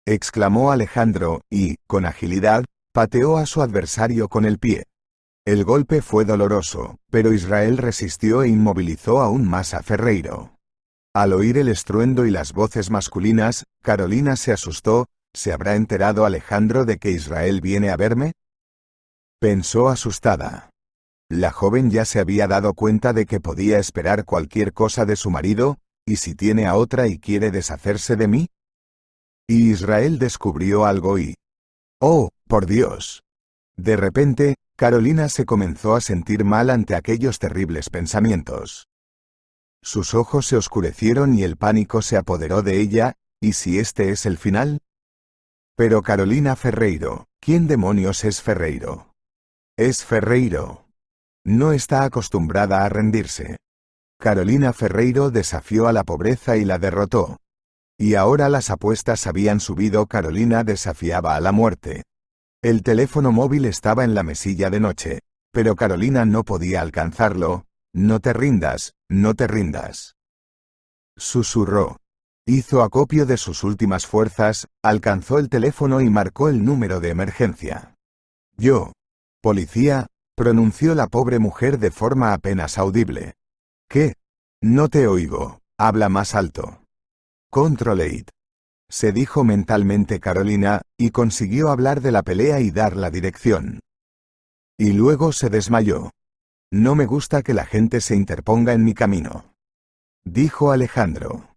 exclamó Alejandro, y, con agilidad, pateó a su adversario con el pie. El golpe fue doloroso, pero Israel resistió e inmovilizó aún más a Ferreiro. Al oír el estruendo y las voces masculinas, Carolina se asustó. ¿Se habrá enterado Alejandro de que Israel viene a verme? Pensó asustada. La joven ya se había dado cuenta de que podía esperar cualquier cosa de su marido, ¿y si tiene a otra y quiere deshacerse de mí? Y Israel descubrió algo y... ¡Oh, por Dios! De repente, Carolina se comenzó a sentir mal ante aquellos terribles pensamientos. Sus ojos se oscurecieron y el pánico se apoderó de ella. ¿Y si este es el final? Pero Carolina Ferreiro, ¿quién demonios es Ferreiro? Es Ferreiro. No está acostumbrada a rendirse. Carolina Ferreiro desafió a la pobreza y la derrotó. Y ahora las apuestas habían subido. Carolina desafiaba a la muerte. El teléfono móvil estaba en la mesilla de noche, pero Carolina no podía alcanzarlo. No te rindas, no te rindas. Susurró. Hizo acopio de sus últimas fuerzas, alcanzó el teléfono y marcó el número de emergencia. Yo. Policía, pronunció la pobre mujer de forma apenas audible. ¿Qué? No te oigo, habla más alto. Controlate. Se dijo mentalmente Carolina, y consiguió hablar de la pelea y dar la dirección. Y luego se desmayó. No me gusta que la gente se interponga en mi camino, dijo Alejandro.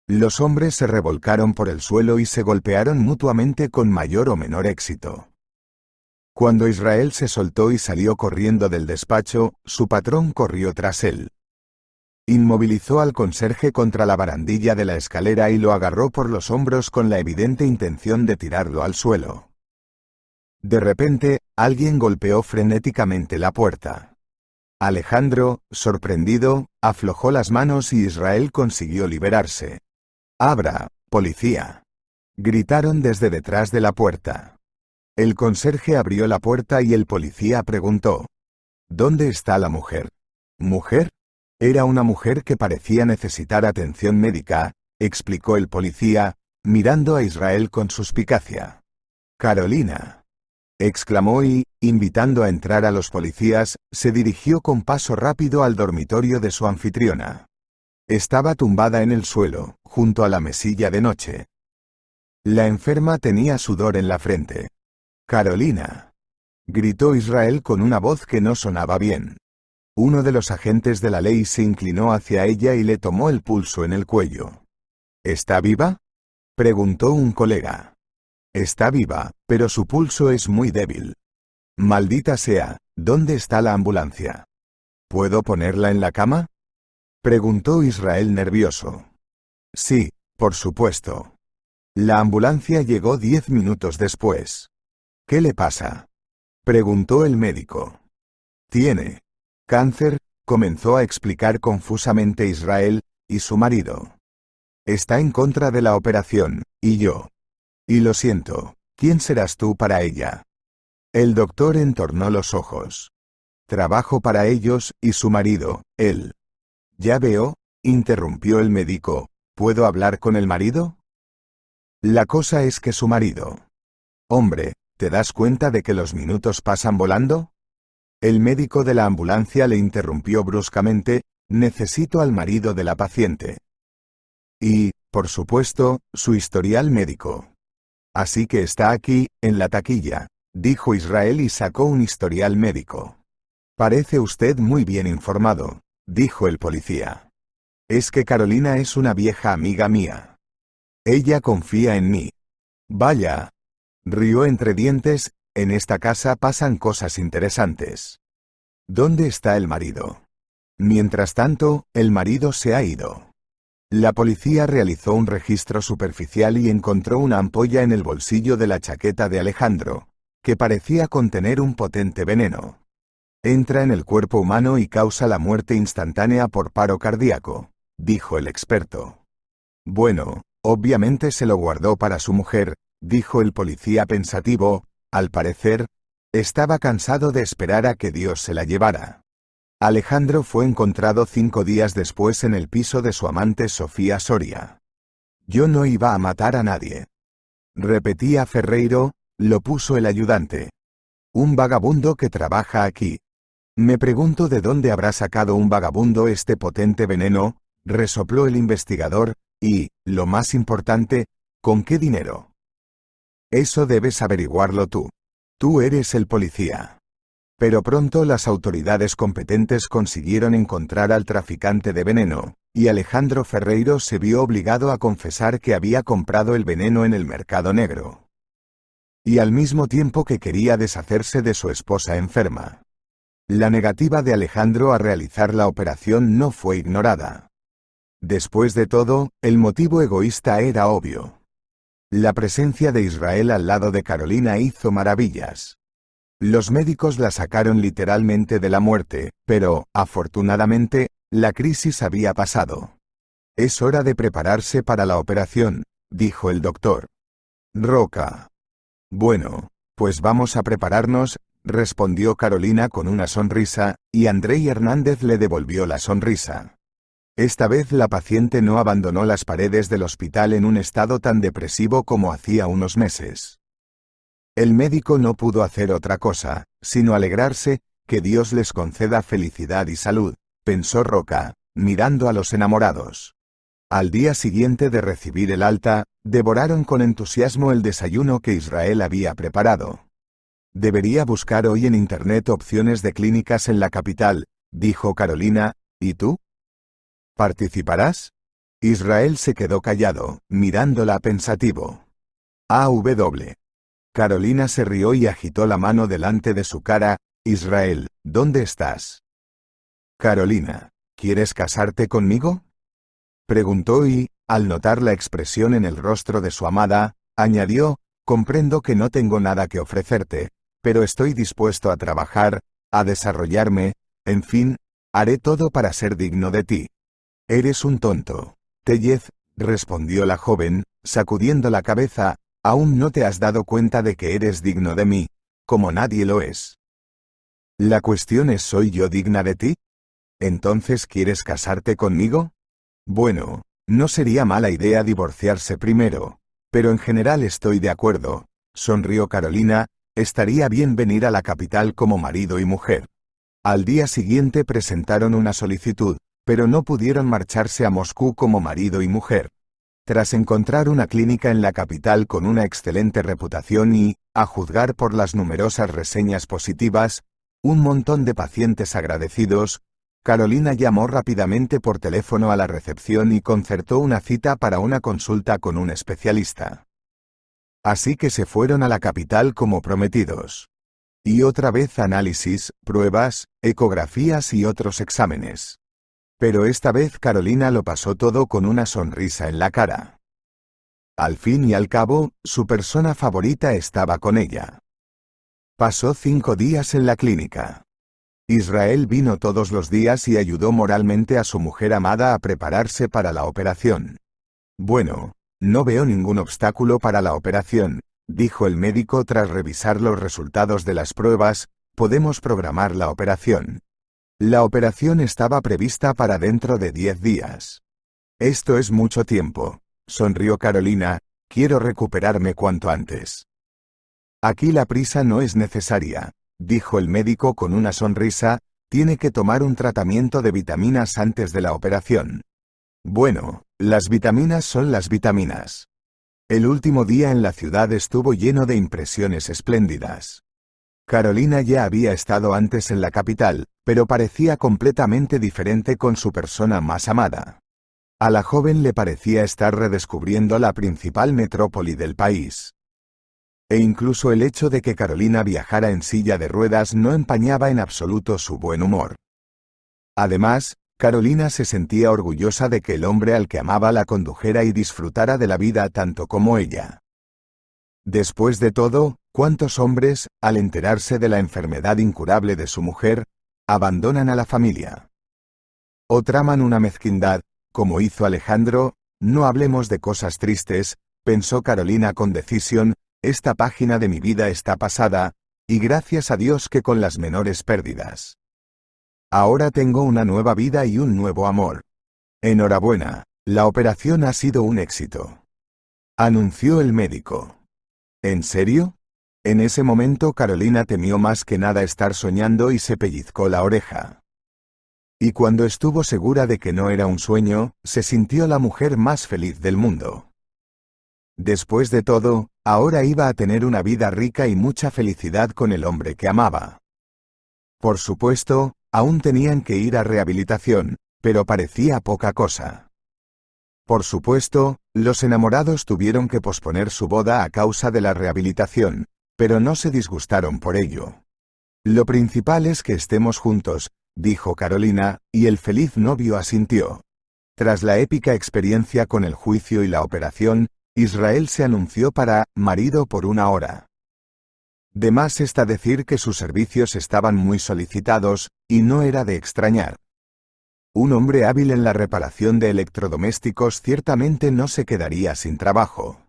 Los hombres se revolcaron por el suelo y se golpearon mutuamente con mayor o menor éxito. Cuando Israel se soltó y salió corriendo del despacho, su patrón corrió tras él. Inmovilizó al conserje contra la barandilla de la escalera y lo agarró por los hombros con la evidente intención de tirarlo al suelo. De repente, alguien golpeó frenéticamente la puerta. Alejandro, sorprendido, aflojó las manos y Israel consiguió liberarse. «¡Abra, policía!», gritaron desde detrás de la puerta. El conserje abrió la puerta y el policía preguntó: «¿Dónde está la mujer?». «¿Mujer?». «Era una mujer que parecía necesitar atención médica», explicó el policía, mirando a Israel con suspicacia. «Carolina», exclamó y, invitando a entrar a los policías, se dirigió con paso rápido al dormitorio de su anfitriona. Estaba tumbada en el suelo, junto a la mesilla de noche. La enferma tenía sudor en la frente. «Carolina», gritó Israel con una voz que no sonaba bien. Uno de los agentes de la ley se inclinó hacia ella y le tomó el pulso en el cuello. «¿Está viva?», preguntó un colega. «Está viva, pero su pulso es muy débil». Maldita sea, ¿dónde está la ambulancia? ¿Puedo ponerla en la cama? Preguntó Israel nervioso. Sí, por supuesto. La ambulancia llegó 10 minutos después. ¿Qué le pasa? Preguntó el médico. Tiene cáncer, comenzó a explicar confusamente Israel, y su marido. Está en contra de la operación, y yo. Y lo siento, ¿quién serás tú para ella? El doctor entornó los ojos. Trabajo para ellos, y su marido, él. Ya veo, interrumpió el médico, ¿puedo hablar con el marido? La cosa es que su marido. Hombre, ¿te das cuenta de que los minutos pasan volando? El médico de la ambulancia le interrumpió bruscamente, necesito al marido de la paciente. Y, por supuesto, su historial médico. Así que está aquí, en la taquilla, dijo Israel y sacó un historial médico. Parece usted muy bien informado, dijo el policía. Es que Carolina es una vieja amiga mía. Ella confía en mí. Vaya. Rió entre dientes, en esta casa pasan cosas interesantes. ¿Dónde está el marido? Mientras tanto, el marido se ha ido. La policía realizó un registro superficial y encontró una ampolla en el bolsillo de la chaqueta de Alejandro, que parecía contener un potente veneno. Entra en el cuerpo humano y causa la muerte instantánea por paro cardíaco, dijo el experto. Bueno, obviamente se lo guardó para su mujer, dijo el policía pensativo, al parecer, estaba cansado de esperar a que Dios se la llevara. Alejandro fue encontrado 5 días después en el piso de su amante Sofía Soria. Yo no iba a matar a nadie. Repetía Ferreiro, lo puso el ayudante. Un vagabundo que trabaja aquí. Me pregunto de dónde habrá sacado un vagabundo este potente veneno, resopló el investigador, y, lo más importante, ¿con qué dinero? Eso debes averiguarlo tú. Tú eres el policía. Pero pronto las autoridades competentes consiguieron encontrar al traficante de veneno, y Alejandro Ferreiro se vio obligado a confesar que había comprado el veneno en el mercado negro. Y al mismo tiempo que quería deshacerse de su esposa enferma. La negativa de Alejandro a realizar la operación no fue ignorada. Después de todo, el motivo egoísta era obvio. La presencia de Israel al lado de Carolina hizo maravillas. Los médicos la sacaron literalmente de la muerte, pero, afortunadamente, la crisis había pasado. Es hora de prepararse para la operación, dijo el doctor. Roca. Bueno, pues vamos a prepararnos, respondió Carolina con una sonrisa, y Andrei Hernández le devolvió la sonrisa. Esta vez la paciente no abandonó las paredes del hospital en un estado tan depresivo como hacía unos meses. El médico no pudo hacer otra cosa, sino alegrarse, que Dios les conceda felicidad y salud, pensó Roca, mirando a los enamorados. Al día siguiente de recibir el alta, devoraron con entusiasmo el desayuno que Israel había preparado. Debería buscar hoy en Internet opciones de clínicas en la capital, dijo Carolina, ¿y tú? ¿Participarás? Israel se quedó callado, mirándola pensativo. A.W. Carolina se rió y agitó la mano delante de su cara. Israel, ¿dónde estás? Carolina, ¿quieres casarte conmigo? Preguntó y, al notar la expresión en el rostro de su amada, añadió, comprendo que no tengo nada que ofrecerte, pero estoy dispuesto a trabajar, a desarrollarme, en fin, haré todo para ser digno de ti. Eres un tonto. Tellez, respondió la joven, sacudiendo la cabeza, aún no te has dado cuenta de que eres digno de mí, como nadie lo es. La cuestión es, ¿soy yo digna de ti? ¿Entonces quieres casarte conmigo? Bueno, no sería mala idea divorciarse primero, pero en general estoy de acuerdo, sonrió Carolina, estaría bien venir a la capital como marido y mujer. Al día siguiente presentaron una solicitud, pero no pudieron marcharse a Moscú como marido y mujer. Tras encontrar una clínica en la capital con una excelente reputación y, a juzgar por las numerosas reseñas positivas, un montón de pacientes agradecidos, Carolina llamó rápidamente por teléfono a la recepción y concertó una cita para una consulta con un especialista. Así que se fueron a la capital como prometidos. Y otra vez análisis, pruebas, ecografías y otros exámenes. Pero esta vez Carolina lo pasó todo con una sonrisa en la cara. Al fin y al cabo, su persona favorita estaba con ella. Pasó 5 días en la clínica. Israel vino todos los días y ayudó moralmente a su mujer amada a prepararse para la operación. Bueno, no veo ningún obstáculo para la operación, dijo el médico tras revisar los resultados de las pruebas. Podemos programar la operación. La operación estaba prevista para dentro de 10 días. Esto es mucho tiempo, sonrió Carolina, quiero recuperarme cuanto antes. Aquí la prisa no es necesaria, dijo el médico con una sonrisa, tiene que tomar un tratamiento de vitaminas antes de la operación. Bueno, las vitaminas son las vitaminas. El último día en la ciudad estuvo lleno de impresiones espléndidas. Carolina ya había estado antes en la capital, pero parecía completamente diferente con su persona más amada. A la joven le parecía estar redescubriendo la principal metrópoli del país. E incluso el hecho de que Carolina viajara en silla de ruedas no empañaba en absoluto su buen humor. Además, Carolina se sentía orgullosa de que el hombre al que amaba la condujera y disfrutara de la vida tanto como ella. Después de todo, ¿cuántos hombres, al enterarse de la enfermedad incurable de su mujer, abandonan a la familia? O traman una mezquindad, como hizo Alejandro? No hablemos de cosas tristes, pensó Carolina con decisión, esta página de mi vida está pasada, y gracias a Dios que con las menores pérdidas. Ahora tengo una nueva vida y un nuevo amor. Enhorabuena, la operación ha sido un éxito, anunció el médico. ¿En serio? En ese momento Carolina temió más que nada estar soñando y se pellizcó la oreja. Y cuando estuvo segura de que no era un sueño, se sintió la mujer más feliz del mundo. Después de todo, ahora iba a tener una vida rica y mucha felicidad con el hombre que amaba. Por supuesto, aún tenían que ir a rehabilitación, pero parecía poca cosa. Por supuesto, los enamorados tuvieron que posponer su boda a causa de la rehabilitación, pero no se disgustaron por ello. Lo principal es que estemos juntos, dijo Carolina, y el feliz novio asintió. Tras la épica experiencia con el juicio y la operación, Israel se anunció para marido por 1 hora. De más está decir que sus servicios estaban muy solicitados, y no era de extrañar. Un hombre hábil en la reparación de electrodomésticos ciertamente no se quedaría sin trabajo.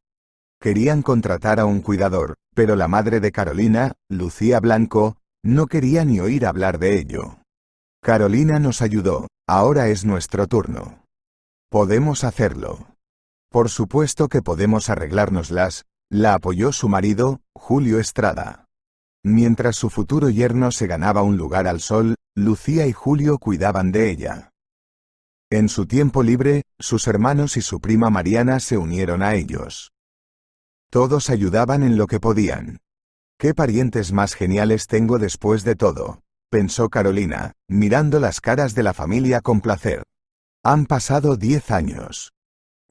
Querían contratar a un cuidador, pero la madre de Carolina, Lucía Blanco, no quería ni oír hablar de ello. Carolina nos ayudó, ahora es nuestro turno. Podemos hacerlo. Por supuesto que podemos arreglárnoslas, la apoyó su marido, Julio Estrada. Mientras su futuro yerno se ganaba un lugar al sol, Lucía y Julio cuidaban de ella. En su tiempo libre, sus hermanos y su prima Mariana se unieron a ellos. Todos ayudaban en lo que podían. ¿Qué parientes más geniales tengo después de todo?, pensó Carolina, mirando las caras de la familia con placer. Han pasado 10 años.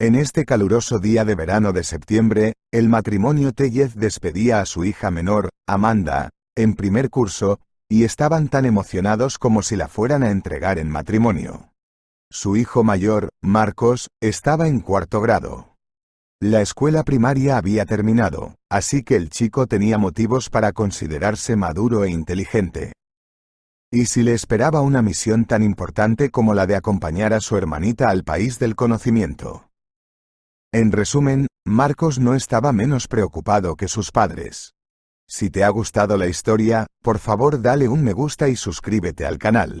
En este caluroso día de verano de septiembre, el matrimonio Tellez despedía a su hija menor, Amanda, en primer curso, y estaban tan emocionados como si la fueran a entregar en matrimonio. Su hijo mayor, Marcos, estaba en 4º grado. La escuela primaria había terminado, así que el chico tenía motivos para considerarse maduro e inteligente. Y si le esperaba una misión tan importante como la de acompañar a su hermanita al país del conocimiento. En resumen, Marcos no estaba menos preocupado que sus padres. Si te ha gustado la historia, por favor dale un me gusta y suscríbete al canal.